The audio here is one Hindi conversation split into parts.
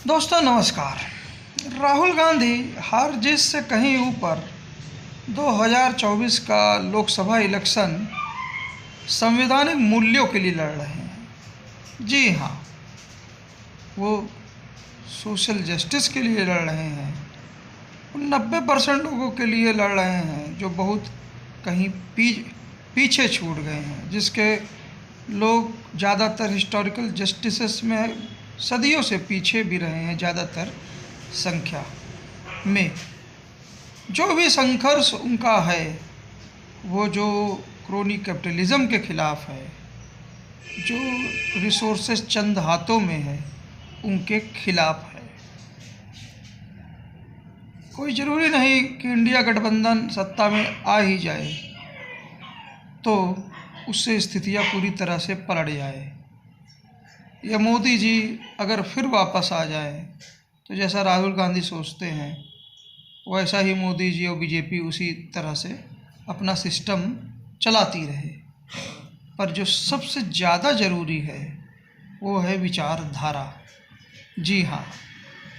दोस्तों नमस्कार। राहुल गांधी हार जीत से कहीं ऊपर 2024 का लोकसभा इलेक्शन संवैधानिक मूल्यों के लिए लड़ रहे हैं। जी हाँ, वो सोशल जस्टिस के लिए लड़ रहे हैं। 90% लोगों के लिए लड़ रहे हैं जो बहुत कहीं पीछे छूट गए हैं, जिसके लोग ज़्यादातर हिस्टोरिकल जस्टिसेस में सदियों से पीछे भी रहे हैं। ज़्यादातर संख्या में जो भी संघर्ष उनका है वो जो क्रोनी कैपिटलिज्म के ख़िलाफ़ है, जो रिसोर्सेज चंद हाथों में है उनके खिलाफ है। कोई ज़रूरी नहीं कि इंडिया गठबंधन सत्ता में आ ही जाए तो उससे स्थितियां पूरी तरह से पलट जाए, या मोदी जी अगर फिर वापस आ जाए तो जैसा राहुल गांधी सोचते हैं वैसा ही मोदी जी और बीजेपी उसी तरह से अपना सिस्टम चलाती रहे। पर जो सबसे ज़्यादा ज़रूरी है वो है विचारधारा। जी हाँ,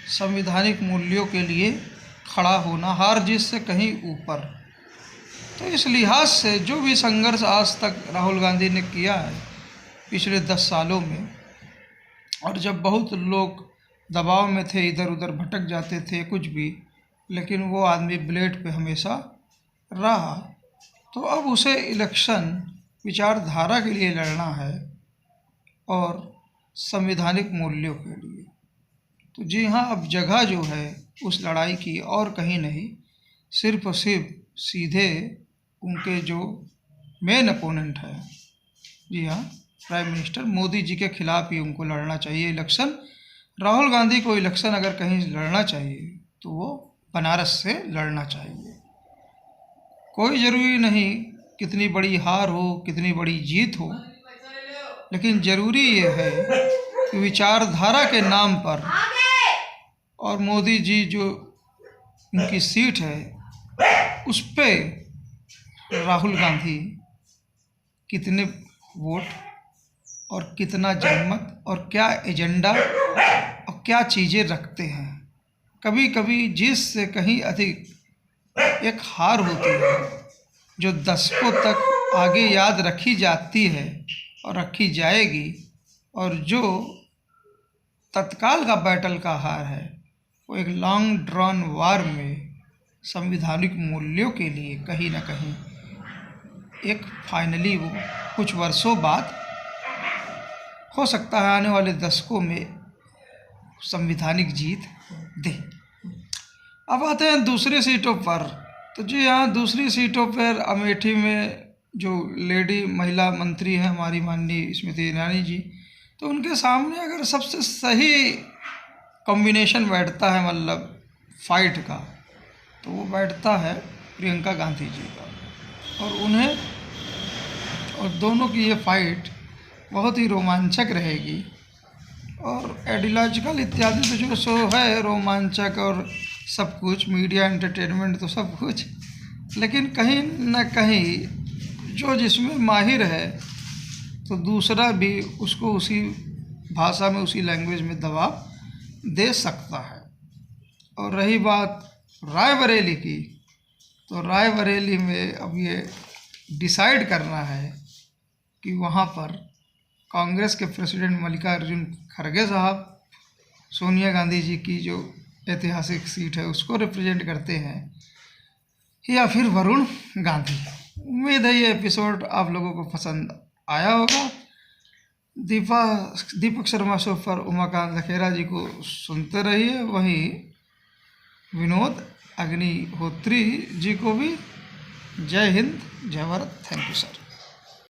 संवैधानिक मूल्यों के लिए खड़ा होना हार जीत से कहीं ऊपर। तो इस लिहाज से जो भी संघर्ष आज तक राहुल गांधी ने किया है पिछले 10 सालों में, और जब बहुत लोग दबाव में थे, इधर उधर भटक जाते थे कुछ भी, लेकिन वो आदमी ब्लेड पे हमेशा रहा, तो अब उसे इलेक्शन विचारधारा के लिए लड़ना है और संवैधानिक मूल्यों के लिए। तो जी हाँ, अब जगह जो है उस लड़ाई की और कहीं नहीं, सिर्फ और सिर्फ सीधे उनके जो मेन अपोनेंट है, जी हाँ, प्राइम मिनिस्टर मोदी जी के खिलाफ ही उनको लड़ना चाहिए इलेक्शन। राहुल गांधी को इलेक्शन अगर कहीं लड़ना चाहिए तो वो बनारस से लड़ना चाहिए। कोई ज़रूरी नहीं कितनी बड़ी हार हो, कितनी बड़ी जीत हो, लेकिन ज़रूरी ये है कि विचारधारा के नाम पर, और मोदी जी जो उनकी सीट है उस पे राहुल गांधी कितने वोट और कितना जनमत और क्या एजेंडा और क्या चीज़ें रखते हैं। कभी कभी जीत से कहीं अधिक एक हार होती है जो दशकों तक आगे याद रखी जाती है और रखी जाएगी, और जो तत्काल का बैटल का हार है वो एक लॉन्ग ड्रॉन वार में संवैधानिक मूल्यों के लिए कहीं ना कहीं एक फाइनली वो कुछ वर्षों बाद, हो सकता है आने वाले दशकों में, संवैधानिक जीत दे। अब आते हैं दूसरी सीटों पर। तो जी हाँ, दूसरी सीटों पर अमेठी में जो लेडी महिला मंत्री हैं हमारी माननीय स्मृति ईरानी जी, तो उनके सामने अगर सबसे सही कॉम्बिनेशन बैठता है मतलब फाइट का, तो वो बैठता है प्रियंका गांधी जी का। और उन्हें और दोनों की ये फाइट बहुत ही रोमांचक रहेगी, और आइडियोलॉजिकल इत्यादि तो जो शो है रोमांचक और सब कुछ, मीडिया एंटरटेनमेंट तो सब कुछ, लेकिन कहीं ना कहीं जो जिसमें माहिर है तो दूसरा भी उसको उसी भाषा में, उसी लैंग्वेज में दबाव दे सकता है। और रही बात रायबरेली की, तो रायबरेली में अब ये डिसाइड करना है कि वहाँ पर कांग्रेस के प्रेसिडेंट मल्लिकार्जुन खड़गे साहब सोनिया गांधी जी की जो ऐतिहासिक सीट है उसको रिप्रेजेंट करते हैं, या फिर वरुण गांधी। उम्मीद है ये एपिसोड आप लोगों को पसंद आया होगा। दीपक शर्मा शो पर उमाकांत लखेरा जी को सुनते रहिए, वहीं विनोद अग्निहोत्री जी को भी। जय हिंद, जय भारत। Thank you sir.